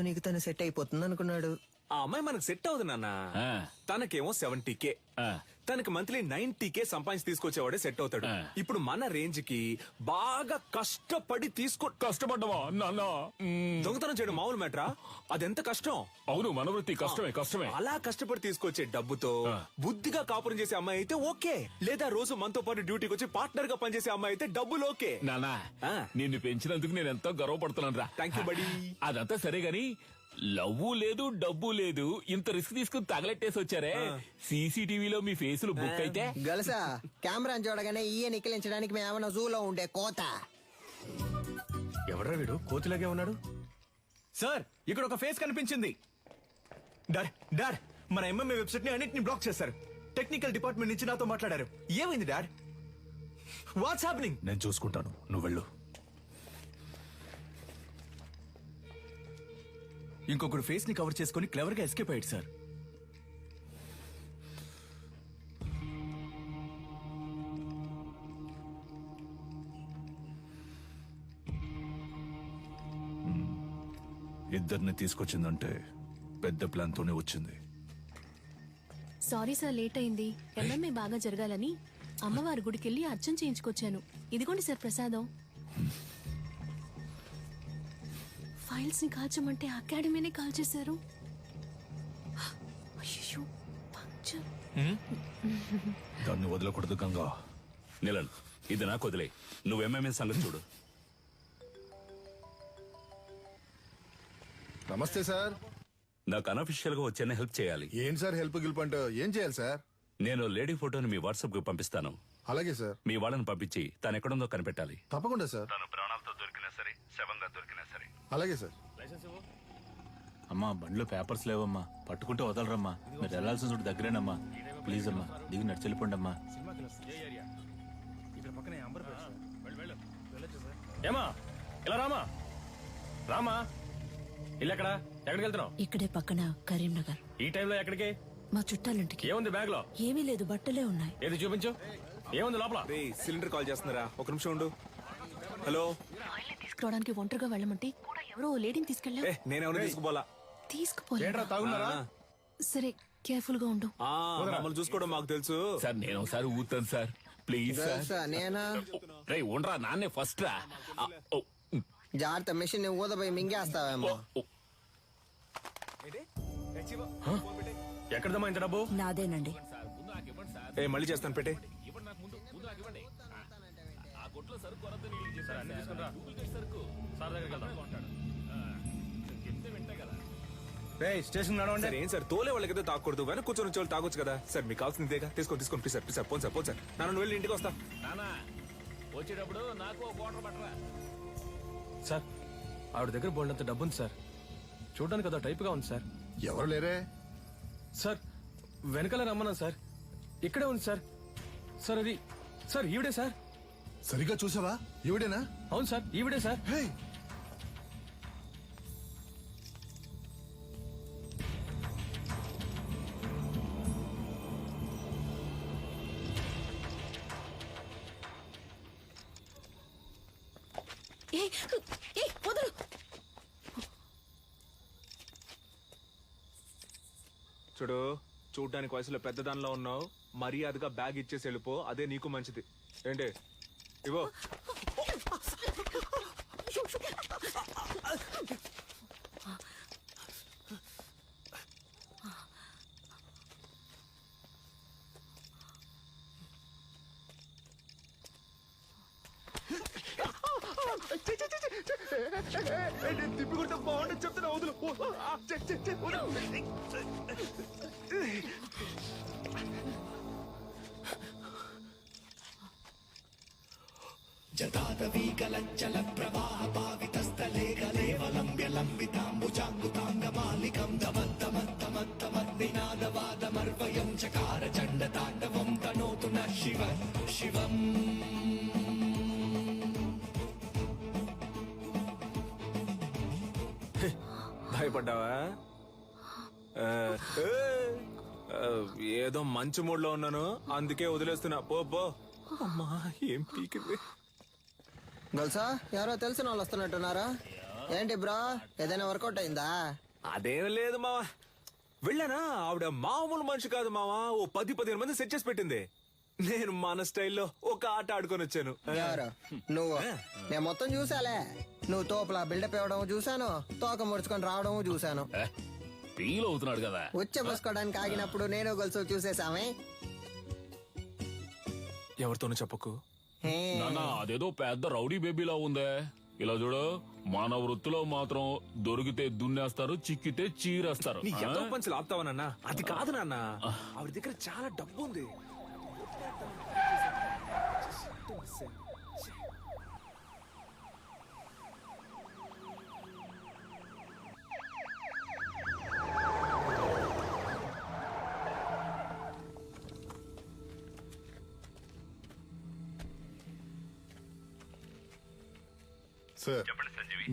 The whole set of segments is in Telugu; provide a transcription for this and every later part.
నీకు తను సెట్ అయిపోతుంది అనుకున్నాడు. ఆ అమ్మాయి మనకు సెట్ అవుతుంది నాన్న. తనకేమో 70K, తనకి మంత్లీ 90K సంపాదించి తీసుకొచ్చేవాడే సెట్ అవుతాడు. ఇప్పుడు మన రేంజ్ కి బాగా కష్టపడి కష్టపడ్డవా నాన్న? దొంగతనం చేయడం మామూలు మ్యాటరా? అదెంత కష్టం. అవును, మన వృత్తి కష్టమే. అలా కష్టపడి తీసుకొచ్చే డబ్బుతో బుద్ధిగా కాపురం చేసే అమ్మాయి అయితే ఓకే, లేదా రోజు మనతో పాటు డ్యూటీకి వచ్చి పార్ట్నర్ గా పనిచేసే అమ్మాయి అయితే డబ్బులు ఓకే. నాన్న, నిన్ను పెంచినందుకు నేను ఎంతో గర్వపడుతున్నాను రా. థ్యాంక్ యూ బడి. అదంతా సరే గాని లవ్వు లేదు, డబ్బు లేదు, ఇంత రిస్క్ తీసుకుని తగలెట్టేసి వచ్చారే. సీసీటీవీలో మీ ఫేసులు బుక్ అయితే గలసా కెమెరా చూడగానే ఈయ నికిలించడానికి మేమన్నా జూలో ఉండే కోత. ఎవడ్రా వీడు కోతిలాగే ఉన్నాడు? సార్, ఇక్కడ ఒక ఫేస్ కనిపించింది. డాడ్, మన ఎంఎంఏ వెబ్సైట్ ని అన్నిటిని బ్లాక్ చేశారు. టెక్నికల్ డిపార్ట్మెంట్ నుంచి నాతో మాట్లాడారు. ఏమైంది డాడ్? What's happening? నేను చూసుకుంటాను, నువ్వు వెళ్ళు. ఇంకొకడు ఫేస్ ని కవర్ చేసుకుని క్లవర్ గా ఎస్కేప్ అయ్యాడు సార్. ఇద్దరిని తీసుకొచ్చిందంటే పెద్ద ప్లాన్ తోనే వచ్చింది. సారీ సార్, లేట్ అయింది. ఎంఎంఏ బాగా జరగాలని అమ్మవారి గుడికెళ్ళి అర్చన చేయించుకొచ్చాను. ఇదిగోండి సార్ ప్రసాదం. ఫైల్స్ ని కాల్చమంటే అకాడమీని కాల్చేశారు. అయ్యో, పంక్చర్. దాన్ని వదలకూడదు గంగా. నిలన్, ఇది నాకు వదిలే. నువ్వు ఎంఎంఏ సంగతి చూడు. నమస్తే సార్. నాకు అనఫిషియల్ గా వచ్చేనే హెల్ప్ చేయాలి. ఏం సార్ హెల్ప్ గిల్ప్ అంటే ఏం చేయాలి సార్? నేను లేడీ ఫోటోని మీ వాట్సాప్ కు పంపిస్తాను. అలాగే సార్. మీ వాళ్ళని పంపించి తను ఎక్కడుందో కనిపెట్టాలి. తప్పకుండా సార్. తను ప్రాణాలతో దొరికినా సరే, శవంగా దొరికినా సరే. అలాగే సార్. అమ్మా, బండిలో పేపర్స్ లేవమ్మా, పట్టుకుంటే వదలరమ్మా. మీరు వెళ్లాల్సిన చోటు దగ్గరేనమ్మా. ప్లీజ్ అమ్మా, దిగి నడిచి వెళ్ళిపోండి అమ్మా. ఏమా, ఇలా రామా. ఇల్లు ఎక్కడికి వెళ్తున్నావు? ఇక్కడే పక్కన కరీంనగర్. ఈ టైంలో ఎక్కడికి? మా చుట్టాలింటికి. ఏముంది బ్యాగ్ లో? ఏమీ లేదు, బట్టలే ఉన్నాయి. ఏది చూపించు. ఏముంది లోపల? సిలిండర్ కాల్ చేస్తున్నారా? ఒక నిమిషం ఉండు. హలో. తీసుకురావడానికి ఒంటరిగా వెళ్ళమంటే కూడా ఎవరో లేడీని తీసుకెళ్ళా. నేనెవరు తీసుకుపోలా. తీసుకుపోలే. సరే, కేర్ఫుల్ గా ఉండు. మమ్మల్ని చూసుకోవడం మాకు తెలుసు సార్. నేను ఒకసారి ఊతాను సార్, ప్లీజ్ సార్. నేనా? రే ఉండరా, నాన్నే ఫస్ట్ రా. జాగ్రత్త, మిషన్ ఊదపోయి మింగేస్తావేమో. ఎక్కడదమ్మా ఇంత డబ్బు? నాదేనండి. మళ్ళీ చేస్తాను, పెట్టే. స్టేషన్ సార్ ఏం సార్, తోలే వాళ్ళకైతే తాకూడదు, వెనక కూర్చొని వచ్చే వాళ్ళు తాగొచ్చు కదా సార్. మీకు కావాల్సిందేగా, తీసుకోండి please sir. Please sir, phone sir. నన్ను వెళ్ళి ఇంటికి వస్తా. వచ్చేటప్పుడు నాకు వాటర్ పట్టరా. సార్, ఆవిడ దగ్గర బోల్డంత డబ్బు ఉంది సార్. చూడడానికి అదో టైప్ గా ఉంది సార్. ఎవరు లేరే సార్? వెనకాల రమ్మన్నా సార్. ఇక్కడే ఉంది సార్. సార్ అది సార్, ఈవిడే సార్. సరిగ్గా చూసావా? ఈవిడేనా? అవును సార్, ఈవిడే సార్. హే, వదలు. చూడు, చూడ్డానికి వయసులో పెద్దదానిలో ఉన్నావు. మర్యాదగా బ్యాగ్ ఇచ్చేసి వెళ్ళిపో, అదే నీకు మంచిది. ఏంటి ఇవో. తిప్పికుంటే బాగుంటుంది చెప్తున్నా. వదులు. జటాదవీకలజ్జల ప్రవాహ పావితస్థలే కలేవలంబ్య లంబితాంబుజాంగుతాంగమాలికం దమత్తమత్తమత్తమద్నినాదవాదమర్వయం చకార చండ తాండవం తనోతు న శివం. భయపడ్డావా? ఏదో మంచి మూడ్ లో ఉన్నాను, అందుకే వదిలేస్తున్నా. పో. అమ్మా, ఏం పీకింది. గల్సా, ఎవరో తెలిసిన వాళ్ళు వస్తున్నట్టున్నారా? ఏంటి బ్రో ఏదైనా వర్కౌట్ అయిందా? అదేం లేదు మావా. వెళ్ళానా, ఆవిడ మామూలు మనిషి కాదు మావా. ఓ 10-15 మంది సెట్ చేసి పెట్టింది. నేను మన స్టైల్లో ఒక ఆట ఆడుకొని వచ్చాను. ఎవరు నువ్వు? నేను మొత్తం చూసాలే. నువ్వు తోపులా బిల్డప్ ఇవ్వడం చూసాను, తోక ముడుచుకొని రావడం చూసాను. ఫీల్ అవుతున్నాడు కదా. ఉచ్చ పోసుకోవడానికి ఆగినప్పుడు నేను గొలుసు చూసేసామే. ఎవరితోనూ చెప్పకు. హే. నాన్న అదేదో పెద్ద రౌడీ బేబీలా ఉందే. ఇలా చూడు, మన వృత్తిలో మాత్రం దొరికితే దున్నేస్తారు, చిక్కితే చీరేస్తారు. నీ ఎంతో పంచులు ఆపుతావా నాన్న? అది కాదు నాన్న, ఆవిడ దగ్గర చాలా డబ్బు ఉంది. సార్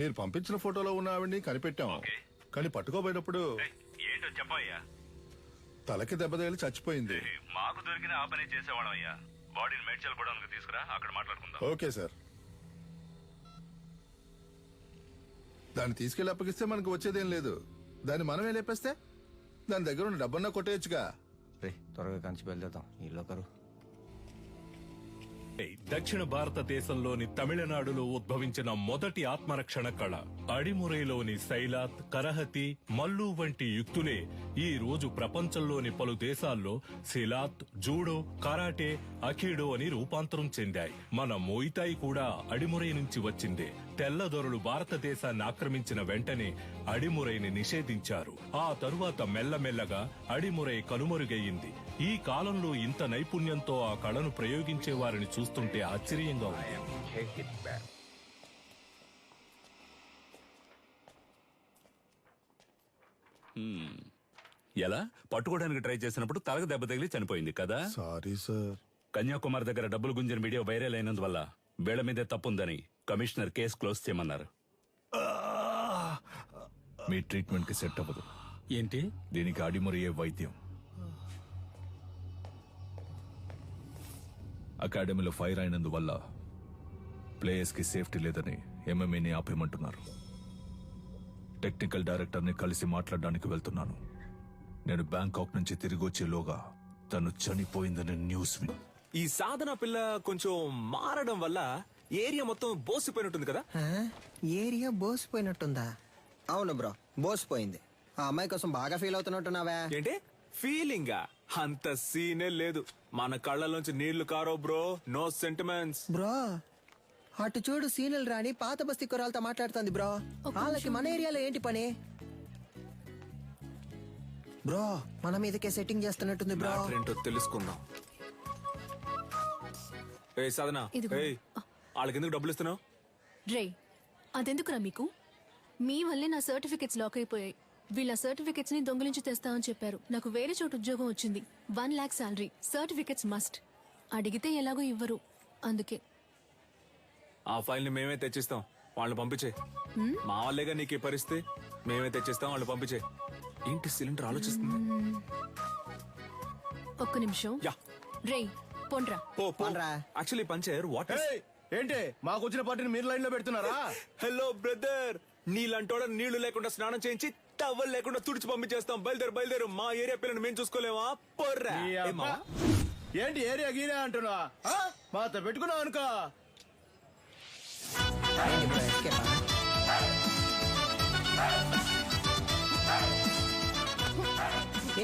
మీరు పంపించిన ఫోటోలో ఉన్న ఆవిడ్ని కనిపెట్టాం, కానీ పట్టుకోబోయినప్పుడు ఏంటో చెప్పయ్యా. తలకి దెబ్బ తగిలి చచ్చిపోయింది. మాకు దొరికిన ఆ పని చేసేవాళ్ళం అయ్యా. బాడీని మేడ్చల్ కూడా తీసుకురా, అక్కడ మాట్లాడుకుందాం. Okay sir. దాన్ని తీసుకెళ్లి అప్పగిస్తే మనకు వచ్చేదేం లేదు. దాన్ని మనమే లేపేస్తే దాని దగ్గర ఉన్న డబ్బన్నా కొట్టేయచ్చుగా. త్వరగా కంచి బయలుదేరుతాం. ఇల్లు ఒకరు దక్షిణ భారతదేశంలోని తమిళనాడులో ఉద్భవించిన మొదటి ఆత్మరక్షణ కళ అడిమురైలోని శైలాత్, కరహతి, మల్లు వంటి యుక్తులే ఈ రోజు ప్రపంచంలోని పలు దేశాల్లో సిలాత్, జూడో, కరాటే, అఖీడో అని రూపాంతరం చెందాయి. మన మోయితాయి కూడా అడిమురై నుంచి వచ్చిందే. తెల్లదొరలు భారతదేశాన్ని ఆక్రమించిన వెంటనే అడిమురైని నిషేధించారు. ఆ తరువాత మెల్లమెల్లగా అడిమురై కనుమరుగయ్యింది. ఈ కాలంలో ఇంత నైపుణ్యంతో ఆ కళను ప్రయోగించే వారిని చూస్తుంటే ఆశ్చర్యంగా ఉంది. ఎలా పట్టుకోవడానికి ట్రై చేసినప్పుడు తలకు దెబ్బ తగిలి చనిపోయింది కదా. Sorry sir. కన్యాకుమారి దగ్గర డబ్బులు గుంజిన వీడియో వైరల్ అయినందువల్ల వీళ్ల మీదే తప్పుందని కమిషనర్ కేసు క్లోజ్ చేయమన్నారు. మీ ట్రీట్మెంట్ కి సెట్ అవ్వదు. ఏంటి? దీనికి అడిమురయ్యే వైద్యం. అకాడమీలో ఫైర్ అయినందువల్ల ప్లేయర్స్ కి సేఫ్టీ లేదని ఎంఎంఏని ఆపేయమంటున్నారు. టెక్నికల్ డైరెక్టర్ ని కలిసి మాట్లాడడానికి వెళ్తున్నాను. నేను బ్యాంకాక్ నుంచి తిరిగి వచ్చేలోగా తను చనిపోయిందని న్యూస్ విని. ఈ సాధన పిల్ల కొంచెం మారడం వల్ల ఏరియా మొత్తం బోసిపోయినట్టుంది కదా. ఏరియా బోసిపోయినట్టుందా? అవును బ్రో, బోసిపోయింది. ఆ అమ్మాయి కోసం బాగా ఫీల్ అవుతున్నట్టున్నావే. ఏంటి ఫీలింగ్? అంత సీనే లేదు. మన కళ్ళలోంచి నీళ్లు కారో బ్రో. No sentiments bro. అటు చూడు, సీనియల్ రాణి పాత బస్తీ కురాలతో మాట్లాడుతుంది బ్రో. వాళ్ళకి మన ఏరియాలో ఏంటి పని బ్రో? మన మీదకే సెట్టింగ్ చేస్తున్నట్టుంది బ్రో. ఏంటో తెలుసుకుందాం. ఏ సాధన, ఇదిగో. ఏయ్ వాళ్ళకి ఎందుకు డబ్బులు ఇస్తున్నావు? రే, అదెందుకురా మీకు? మీ వల్లే నా సర్టిఫికెట్స్ లాక్ అయిపోయాయి. వీళ్ళ సర్టిఫికెట్స్ ని దొంగిలించి తెస్తామని చెప్పారు. నాకు వేరే చోట ఉద్యోగం వచ్చింది. 1 lakh శాలరీ. Certificates must. అడిగితే ఎలాగో ఇవ్వరు. అందుకే ఆ ఫైల్ ని మేమే తెచ్చిస్తాం, వాళ్ళు పంపించే. మా వాళ్ళేగా నీకు ఈ పరిస్థితి. మేమే తెచ్చిస్తాం, వాళ్ళు పంపించే. ఏంటి సిలిండర్ ఆలోచిస్తుంది? ఒక్క నిమిషం. యా. రే, పొండ్రా. పోన్రా. యాక్చువల్లీ పంచర్ వాట్ ఏంటి మాకు వచ్చిన పార్టీని మీరు లైన్ లో పెడుతున్నారా? హలో బ్రదర్, నీళ్ళంటోడ నీళ్లు లేకుండా స్నానం చేయించి టవల్ లేకుండా తుడిచి పంపించేస్తాం. బయలుదేరు బయలుదేరు. మా ఏరియా పిల్లని మేము చూసుకోలేమా? పొర్రా. ఈ ఏ అబ్బా. మావా? ఏంటి ఏరియా గీరియా అంటున్నా? మాతో పెట్టుకున్నావు అనుకో. అయింది బ్రో, escape ఆ?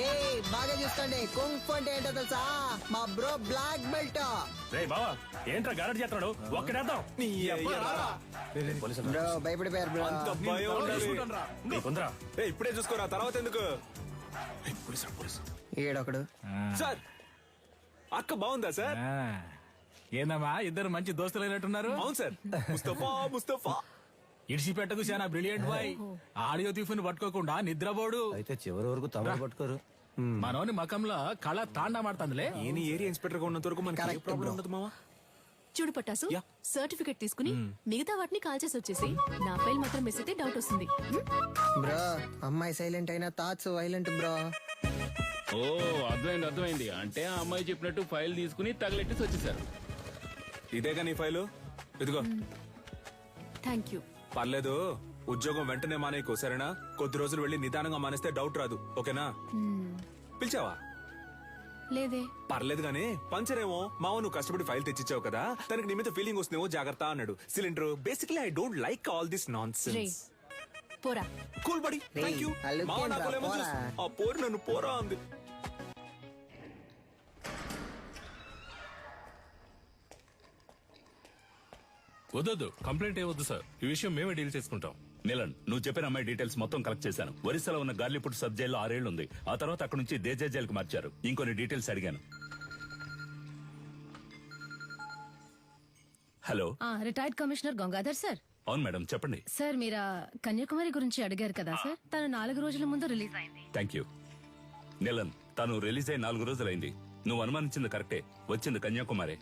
ఏయ్, బాగా చూసుకోండి. కుంఫ్ అంటే ఏంటో తెలుసా? మా బ్రో బ్లాక్ బెల్ట్. రే బావా, ఏంట్రా గారడ్ చేస్తున్నాడు? ఒక్కడేద్దాం. నీ అయ్యా. బ్రో భయపడిపోయారు బ్రో. అంత భయం ఉండాలి. ఏ, ఇప్పుడే చూసుకోరా, తర్వాత ఎందుకు? ఏ, పోలీసు. ఈడొకడు. సార్, అక్క బాగుందా సార్? ఏందమ్మా ఇద్దరు మంచి దోస్తులైనట్టున్నారు? అవును సార్. ముస్తఫా ఇడిచిపెట్టకు చాలా బ్రిలియంట్ బాయ్. ఆడియో తీఫుని పట్టుకోకుండా నిద్రపోడు. అయితే చివరి వరకు తమరు పట్టుకోరు. మనోని మకంలో కళ తాండా మాడుతుందిలే. ఏని ఏరియా ఇన్స్పెక్టర్ గా ఉన్నంత వరకు మనకి ఏ Correct, ప్రాబ్లం bro. ఉండదు మావా. చూడు పట్టాసు, యా. సర్టిఫికెట్ తీసుకుని మిగతా వాటిని కాల్ చేసి వచ్చేసి నా ఫైల్ మాత్రం మిస్ అయితే డౌట్ వస్తుంది. బ్రో, అమ్మాయి సైలెంట్ అయినా థాట్స్ వైలెంట్ బ్రో. ఓ, అర్థమైంది. అంటే ఆ అమ్మాయి చెప్పినట్టు ఫైల్ తీసుకుని తగలెట్టేసి వచ్చేసారు. ఇదేగా నీ ఫైలు? ఇదిగో. Thank you. పర్లేదు, ఉద్యోగం వెంటనే మానేయకు సరేనా? కొద్ది రోజులు వెళ్ళి నిదానంగా మానేస్తే డౌట్ రాదు. ఓకేనా? పిలిచావా? లేదే. పర్లేదు గానీ పంచర్ ఏమో మావ నువ్వు కష్టపడి ఫైల్ తెచ్చిచ్చావు కదా, తనకి నీ మీద ఫీలింగ్ వస్తుందేమో జాగ్రత్త అన్నాడు. Cylinder basically I don't like all this non రే సెన్స్. పోరా. Cool buddy, thank you. ఆ look మావ ఏంట్రా, నాకోలేమో పోరా. చూసి, ఆ పోరు నన్ను పోరా అంది. వద్దొద్దు, కంప్లైంట్ ఏవద్దు సార్. ఈ విషయం మేమే డీల్ చేసుకుంటాం. నీలన్, నువ్వు చెప్పిన అమ్మాయి డీటెయిల్స్ మొత్తం కలెక్ట్ చేశాను. ఒరిస్సాలో ఉన్న గార్లీపుట్ సబ్ జైల్లో 6 ఏళ్లు ఉంది. ఆ తర్వాత అక్కడ నుంచి దేజా జైలుకి మార్చారు. ఇంకొన్ని డీటెయిల్స్ అడిగాను. Hello, retired commissioner Gangadhar sir. అవును మేడం, చెప్పండి. సార్ మీరు కన్యాకుమారి గురించి అడిగారు కదా సార్, తను 4 రోజుల ముందు రిలీజ్ అయింది. Thank you. నీలన్, తను రిలీజ్ అయి 4 రోజులైంది. నువ్వు అనుమానించింది కరెక్టే, వచ్చింది కన్యాకుమారి.